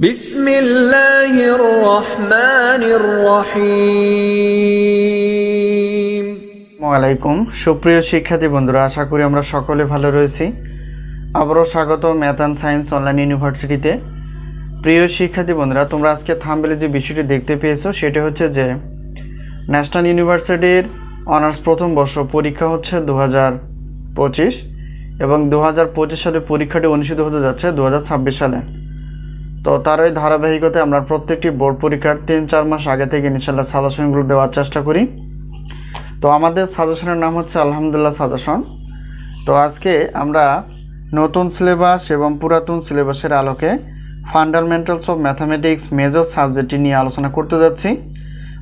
বিসমিল্লাহির রহমানির রহিম। আসসালামু আলাইকুম সুপ্রিয় শিক্ষার্থী বন্ধুরা, আশা করি আমরা সকলে ভালো রয়েছি। আবারও স্বাগত ম্যাথ অ্যান্ড সায়েন্স অনলাইন ইউনিভার্সিটিতে। প্রিয় শিক্ষার্থী বন্ধুরা, তোমরা আজকে থাম্বনেলে যে বিষয়টি দেখতে পেয়েছো সেটা হচ্ছে যে ন্যাশনাল ইউনিভার্সিটির অনার্স প্রথম বর্ষ পরীক্ষা হচ্ছে 2025 এবং 2025 সালে পরীক্ষাটি অনুষ্ঠিত হতে যাচ্ছে 2026 সালে। তো তার এই ধারাবাহিকতায় আমরা প্রত্যেকটি বোর্ড পরীক্ষার 3-4 মাস আগে থেকে ইনশাআল্লাহ সাজেশনগুলো দেওয়ার চেষ্টা করি। তো আমাদের সাজেশনের নাম হচ্ছে আলহামদুলিল্লাহ সাজেশন। তো আজকে আমরা নতুন সিলেবাস এবং পুরাতন সিলেবাসের আলোকে ফান্ডামেন্টালস অফ ম্যাথামেটিক্স মেজর সাবজেক্টটি নিয়ে আলোচনা করতে যাচ্ছি।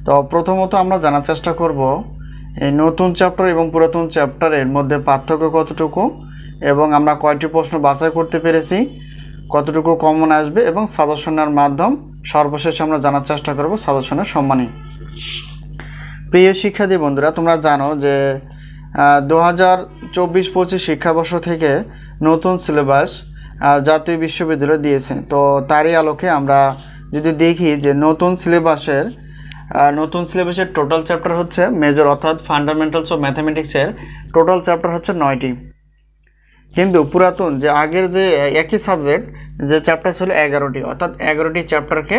তো প্রথমত আমরা জানার চেষ্টা করব এই নতুন চ্যাপ্টার এবং পুরাতন চ্যাপ্টারের মধ্যে পার্থক্য কতটুকু, এবং আমরা কয়টি প্রশ্ন বাছাই করতে পেরেছি, কতটুকু কমন আসবে, এবং সাজেশনের মাধ্যম সর্বশেষে আমরা জানার চেষ্টা করব সাজেশনের সম্মানী। প্রিয় শিক্ষার্থী বন্ধুরা, তোমরা জানো যে 2024-25 শিক্ষাবর্ষ থেকে নতুন সিলেবাস জাতীয় বিশ্ববিদ্যালয় দিয়েছে। তো তারই আলোকে আমরা যদি দেখি যে নতুন সিলেবাসের টোটাল চ্যাপ্টার হচ্ছে মেজর, অর্থাৎ ফান্ডামেন্টালস অফ ম্যাথামেটিক্সের টোটাল চ্যাপ্টার হচ্ছে 9টি। কিন্তু পুরাতন যে আগের যে একই সাবজেক্ট যে চ্যাপ্টার ছিল 11টি, অর্থাৎ 11টি চ্যাপ্টারকে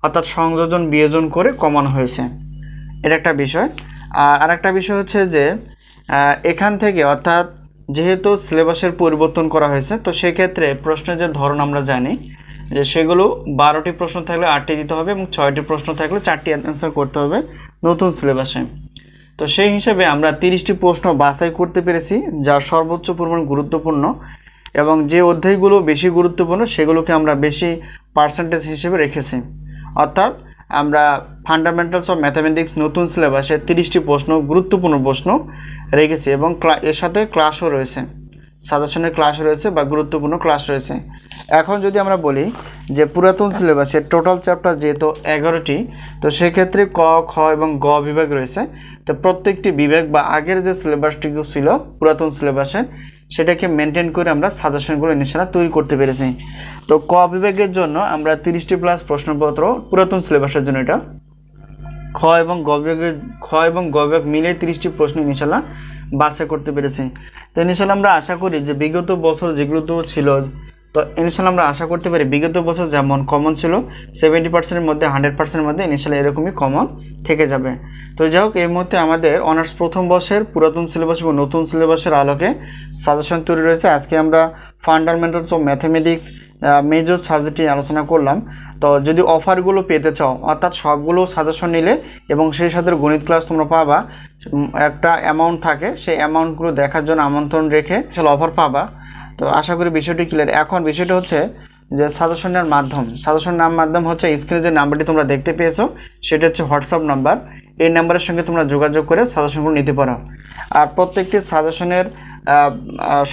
অর্থাৎ সংযোজন বিয়োজন করে কমানো হয়েছে। এটা একটা বিষয়। আর আরেকটা বিষয় হচ্ছে যে এখান থেকে অর্থাৎ যেহেতু সিলেবাসের পরিবর্তন করা হয়েছে, তো সেক্ষেত্রে প্রশ্নের যে ধরন আমরা জানি যে সেগুলো 12টি প্রশ্ন থাকলে 8টি দিতে হবে এবং 6টি প্রশ্ন থাকলে 4টি অ্যান্সার করতে হবে নতুন সিলেবাসে। তো সেই হিসাবে আমরা 30টি প্রশ্ন বাছাই করতে পেরেছি, যা সর্বোচ্চ পরিমাণ গুরুত্বপূর্ণ, এবং যে অধ্যায়গুলো বেশি গুরুত্বপূর্ণ সেগুলোকে আমরা বেশি পার্সেন্টেজ হিসেবে রেখেছি। অর্থাৎ আমরা ফান্ডামেন্টালস অফ ম্যাথামেটিক্স নতুন সিলেবাসে 30টি প্রশ্ন গুরুত্বপূর্ণ প্রশ্ন রেখেছি, এবং এর সাথে ক্লাসও রয়েছে, সাজেশনের ক্লাস রয়েছে বা গুরুত্বপূর্ণ ক্লাস রয়েছে। এখন যদি আমরা বলি যে পুরাতন সিলেবাসের টোটাল চ্যাপ্টার যেহেতু 11টি, তো সেক্ষেত্রে ক, খ এবং গ বিভাগ রয়েছে। তো প্রত্যেকটি বিভাগ বা আগের যে সিলেবাসটিও ছিল পুরাতন সিলেবাসের, সেটাকে মেনটেন করে আমরা সাজেশনগুলো ইনশাআল্লাহ তৈরি করতে পেরেছি। তো ক বিভাগের জন্য আমরা 30টি প্লাস প্রশ্নপত্র পুরাতন সিলেবাসের জন্য, এটা খ এবং গ বিভাগ মিলে 30টি প্রশ্ন ইনশাআল্লাহ বাছাই করতে পেরেছি। তো ইনশাআল্লাহ আমরা আশা করি যে বিগত বছর যেগুলো তো ছিল, তো ইনশাআল্লাহ আমরা আশা করতে পারি বিগত বছর যেমন কমন ছিল 70%-এর মধ্যে 100%-এর মধ্যে ইনশাআল্লাহ এরকমই কমন থেকে যাবে। তো যাই হোক, এই মুহূর্তে আমাদের অনার্স প্রথম বর্ষের পুরাতন সিলেবাস এবং নতুন সিলেবাসের আলোকে সাজেশন তৈরি রয়েছে। আজকে আমরা ফান্ডামেন্টালস অফ ম্যাথামেটিক্স মেজর সাবজেক্টটি আলোচনা করলাম। তো যদি অফারগুলো পেতে চাও, অর্থাৎ সবগুলো সাজেশন নিলে এবং সেই সাথে গণিত ক্লাস তোমরা পাবা, একটা অ্যামাউন্ট থাকে, সেই অ্যামাউন্টগুলো দেখার জন্য আমন্ত্রণ রেখে আসলে অফার পাবা। তো আশা করি বিষয়টি ক্লিয়ার। এখন বিষয়টা হচ্ছে যে সাজেশনের মাধ্যম হচ্ছে স্ক্রিনে যে নাম্বারটি তোমরা দেখতে পেয়েছো, সেটা হচ্ছে হোয়াটসঅ্যাপ নাম্বার। এই নাম্বারের সঙ্গে তোমরা যোগাযোগ করে সাজেশনগুলো নিতে পারো। আর প্রত্যেকটি সাজেশনের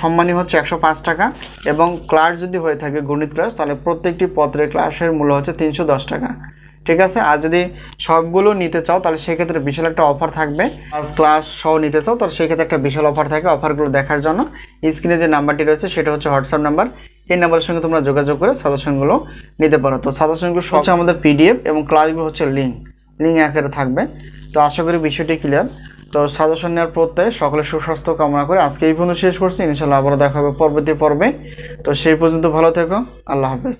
সম্মানী হচ্ছে 105 টাকা, এবং ক্লাস যদি হয়ে থাকে গণিত ক্লাস, তাহলে প্রত্যেকটি পত্রের ক্লাসের মূল্য হচ্ছে 310 টাকা। ঠিক আছে। আর যদি সবগুলো নিতে চাও তাহলে সেক্ষেত্রে বিশাল একটা অফার থাকবে। ক্লাস সহ নিতে চাও তাহলে সেক্ষেত্রে একটা বিশাল অফার থাকে। অফারগুলো দেখার জন্য স্ক্রিনে যে নাম্বারটি রয়েছে সেটা হচ্ছে হোয়াটসঅ্যাপ নাম্বার। এই নাম্বারের সঙ্গে তোমরা যোগাযোগ করে সাজেশনগুলো নিতে পারো। তো সাজেশনগুলো সব হচ্ছে আমাদের পিডিএফ, এবং ক্লাসগুলো হচ্ছে লিঙ্ক আকারে থাকবে। তো আশা করি বিষয়টি ক্লিয়ার। তো সাজেশন নেওয়ার প্রত্যয় সকলে সুস্বাস্থ্য কামনা করে আজকে এই পর্যন্ত শেষ করছি। ইনশাআল্লাহ আবারও দেখা হবে পরবর্তী পর্বে। তো সেই পর্যন্ত ভালো থেকো। আল্লাহ হাফেজ।